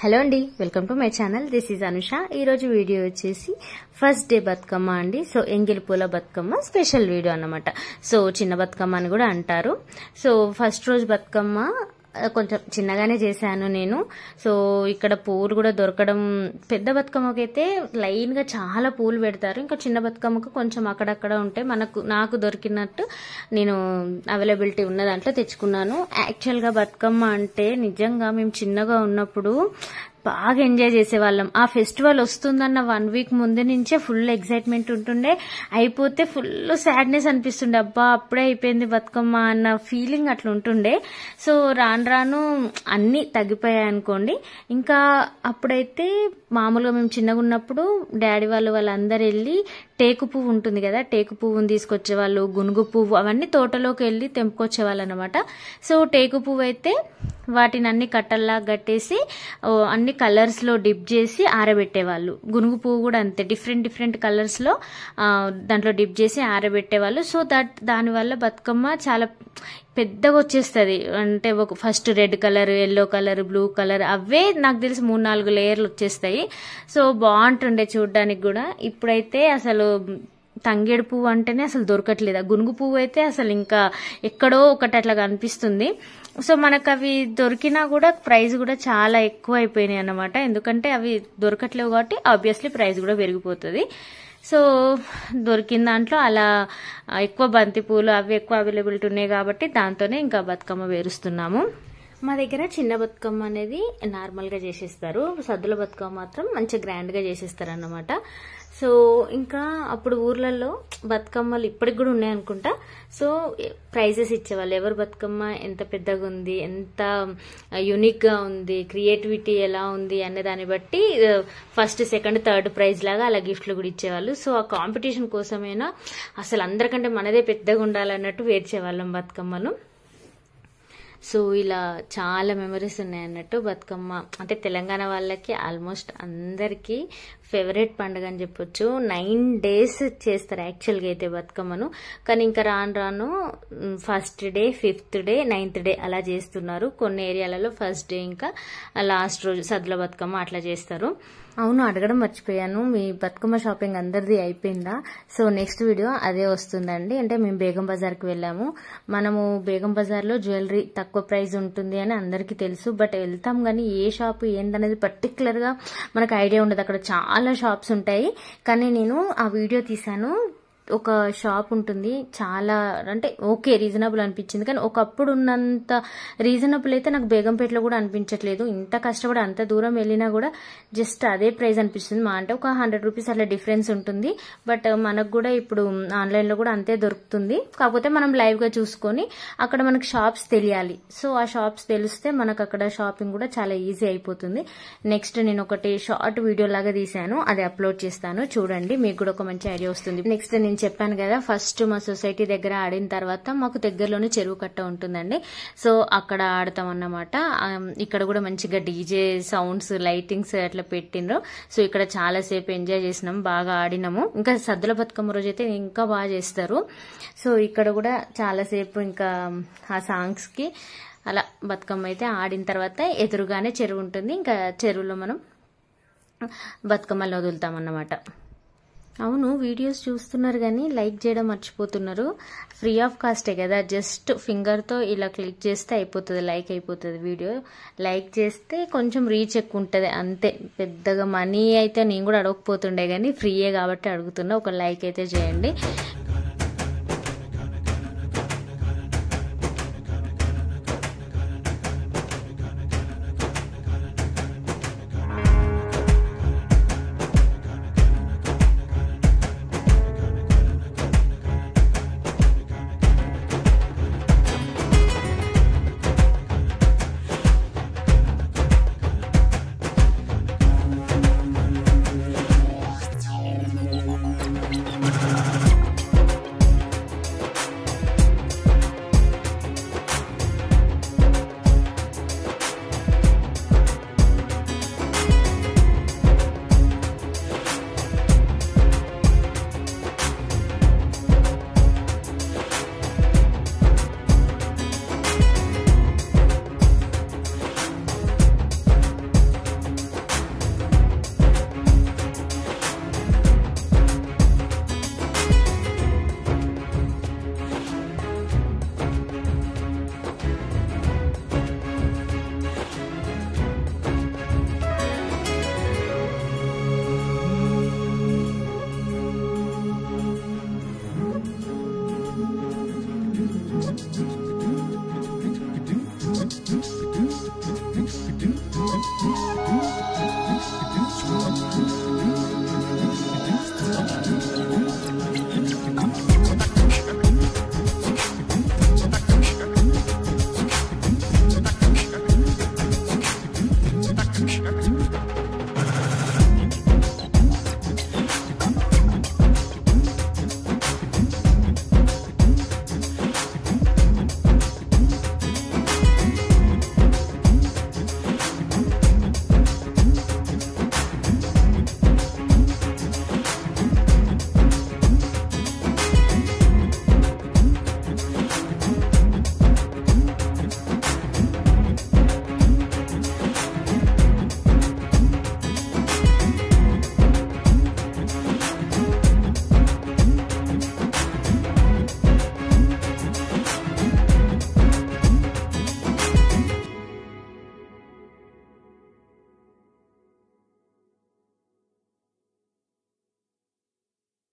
Hello అండి, welcome to my channel. This is Anusha. ఈరోజు video వచ్చేసి ఫస్ట్ డే బతుకమ్మ అండి. సో ఎంగిలి పూల బతుకమ్మ స్పెషల్ వీడియో అన్నమాట. సో చిన్న బతుకమ్మ అని కూడా అంటారు. సో ఫస్ట్ రోజు బతుకమ్మ కొంచెం చిన్నగానే చేశాను నేను. సో ఇక్కడ పూలు కూడా దొరకడం, పెద్ద బతుకమ్మకైతే లైన్ గా చాలా పూలు పెడతారు. ఇంకా చిన్న బతుకమ్మకు కొంచెం అక్కడక్కడ ఉంటే నాకు దొరికినట్టు నేను అవైలబిలిటీ ఉన్న దాంట్లో తెచ్చుకున్నాను. యాక్చువల్ గా బతుకమ్మ అంటే నిజంగా మేము చిన్నగా ఉన్నప్పుడు బాగా ఎంజాయ్ చేసేవాళ్ళం. ఆ ఫెస్టివల్ వస్తుందన్న 1 వీక్ ముందు నుంచే ఫుల్ ఎక్సైట్మెంట్ ఉంటుండే. అయిపోతే ఫుల్ సాడ్నెస్ అనిపిస్తుండే, అబ్బా అప్పుడే అయిపోయింది బతుకమ్మ అన్న ఫీలింగ్ అట్లా ఉంటుండే. సో రాను రాను అన్ని తగ్గిపోయాయి అనుకోండి. ఇంకా అప్పుడైతే మామూలుగా మేము చిన్నగా ఉన్నప్పుడు డాడీ వాళ్ళందరూ వెళ్ళి టేకు పువ్వు ఉంటుంది కదా, టేకు పువ్వుని తీసుకొచ్చేవాళ్ళు, గునుగు పువ్వు అవన్నీ తోటలోకి వెళ్ళి తెంపుకొచ్చేవాళ్ళు అనమాట. సో టేకు పువ్వు అయితే వాటిని అన్ని కట్టల్లా కట్టేసి అన్ని కలర్స్ లో డిప్ చేసి ఆరబెట్టేవాళ్ళు. గునుగు పువ్వు కూడా అంతే, డిఫరెంట్ కలర్స్ లో దాంట్లో డిప్ చేసి ఆరబెట్టేవాళ్ళు. సో దానివల్ల బతుకమ్మ చాలా పెద్దగా వచ్చేస్తుంది. అంటే first red colour, yellow colour, blue colour, అవే నాకు తెలిసి 3-4 లేయర్లు వచ్చేస్తాయి. సో బాగుంటుండే చూడడానికి కూడా. ఇప్పుడైతే అసలు తంగేడు పువ్వు అంటేనే అసలు దొరకట్లేదు. ఆ గునుగు పువ్వు అయితే అసలు ఇంకా ఎక్కడో ఒకటి అట్లా కనిపిస్తుంది. సో మనకు అవి దొరికినా కూడా ప్రైస్ కూడా చాలా ఎక్కువ అయిపోయినాయి అన్నమాట. ఎందుకంటే అవి దొరకట్లేవు కాబట్టి ఆబ్వియస్లీ ప్రైస్ కూడా పెరిగిపోతుంది. సో దొరికిన దాంట్లో అలా ఎక్కువ బంతి పూలు అవి ఎక్కువ అవైలబిలిటీ ఉన్నాయి కాబట్టి దాంతోనే ఇంకా బతుకమ్మ వేరుస్తున్నాము. మా దగ్గర చిన్న బతుకమ్మ అనేది నార్మల్గా చేసేస్తారు. సద్దుల బతుకమ్మ మాత్రం మంచి గ్రాండ్గా చేసేస్తారు అన్నమాట. సో ఇంకా అప్పుడు ఊర్లలో బతుకమ్మలు ఇప్పటికి కూడా ఉన్నాయి అనుకుంటా. సో ప్రైజెస్ ఇచ్చేవాళ్ళు, ఎవరు బతుకమ్మ ఎంత పెద్దగా ఉంది, ఎంత యూనిక్గా ఉంది, క్రియేటివిటీ ఎలా ఉంది అనే దాన్ని బట్టి ఫస్ట్, సెకండ్, థర్డ్ ప్రైజ్ లాగా అలా గిఫ్ట్లు కూడా ఇచ్చేవాళ్ళు. సో ఆ కాంపిటీషన్ కోసమైనా అసలు అందరికంటే మనదే పెద్దగా ఉండాలన్నట్టు వేర్చేవాళ్ళం బతుకమ్మను. సో ఇలా చాలా మెమరీస్ ఉన్నాయి అన్నట్టు. బతుకమ్మ అంటే తెలంగాణ వాళ్ళకి ఆల్మోస్ట్ అందరికీ ఫేవరెట్ పండుగ అని చెప్పొచ్చు. 9 days చేస్తారు యాక్చువల్గా అయితే బతుకమ్మను. కానీ ఇంకా రాను first day, 5th day, 9th day అలా చేస్తున్నారు. కొన్ని ఏరియాలలో ఫస్ట్ డే ఇంకా లాస్ట్ రోజు సద్దుల బతుకమ్మ అట్లా చేస్తారు. అవును, అడగడం మర్చిపోయాను, మీ బతుకమ్మ షాపింగ్ అందరిది అయిపోయిందా? సో నెక్స్ట్ వీడియో అదే వస్తుందండి. అంటే మేము బేగం బజార్కి వెళ్ళాము. మనము బేగం బజార్లో జ్యువెలరీ తక్కువ ప్రైస్ ఉంటుంది అని అందరికీ తెలుసు. బట్ వెళ్తాం కానీ ఏ షాప్ ఏంటనేది పర్టికులర్గా మనకు ఐడియా ఉండదు. అక్కడ చాలా షాప్స్ ఉంటాయి. కానీ నేను ఆ వీడియో తీశాను. ఒక షాప్ ఉంటుంది, చాలా అంటే ఓకే రీజనబుల్ అనిపించింది. కానీ ఒకప్పుడు ఉన్నంత రీజనబుల్ అయితే నాకు బేగంపేటలో కూడా అనిపించట్లేదు. ఇంత కష్టపడి అంత దూరం వెళ్ళినా కూడా జస్ట్ అదే ప్రైస్ అనిపిస్తుంది. మా అంటే ఒక 100 రూపీస్ అట్లా డిఫరెన్స్ ఉంటుంది. బట్ మనకు కూడా ఇప్పుడు ఆన్లైన్లో కూడా అంతే దొరుకుతుంది. కాకపోతే మనం లైవ్గా చూసుకొని అక్కడ మనకు షాప్స్ తెలియాలి. సో ఆ షాప్స్ తెలిస్తే మనకు అక్కడ షాపింగ్ కూడా చాలా ఈజీ అయిపోతుంది. నెక్స్ట్ నేను ఒకటి షార్ట్ వీడియో లాగా తీశాను, అది అప్లోడ్ చేస్తాను, చూడండి, మీకు కూడా ఒక మంచి ఐడియా వస్తుంది. నెక్స్ట్ నేను చెప్పాను కదా, ఫస్ట్ మా సొసైటీ దగ్గర ఆడిన తర్వాత మాకు దగ్గరలోనే చెరువు కట్ట ఉంటుందండి. సో అక్కడ ఆడతాం అన్నమాట. ఇక్కడ కూడా మంచిగా డీజే సౌండ్స్, లైటింగ్స్ అట్లా పెట్టిండ్రు. సో ఇక్కడ చాలా సేపు ఎంజాయ్ చేసినాం, బాగా ఆడినాము. ఇంకా సద్దుల బతుకమ్మ రోజు అయితే ఇంకా బాగా చేస్తారు. సో ఇక్కడ కూడా చాలా సేపు ఇంకా ఆ సాంగ్స్ కి అలా బతుకమ్మ అయితే ఆడిన తర్వాత ఎదురుగానే చెరువు ఉంటుంది. ఇంకా చెరువులో మనం బతుకమ్మలు వదులుతాం అన్నమాట. అవును, వీడియోస్ చూస్తున్నారు కానీ లైక్ చేయడం మర్చిపోతున్నారు. ఫ్రీ ఆఫ్ కాస్టే కదా, జస్ట్ ఫింగర్తో ఇలా క్లిక్ చేస్తే అయిపోతుంది, లైక్ అయిపోతుంది వీడియో. లైక్ చేస్తే కొంచెం రీచ్ ఎక్కువ ఉంటుంది అంతే. పెద్దగా మనీ అయితే నేను కూడా అడగకపోతుండే కానీ ఫ్రీయే కాబట్టి అడుగుతున్నా. ఒక లైక్ అయితే చేయండి.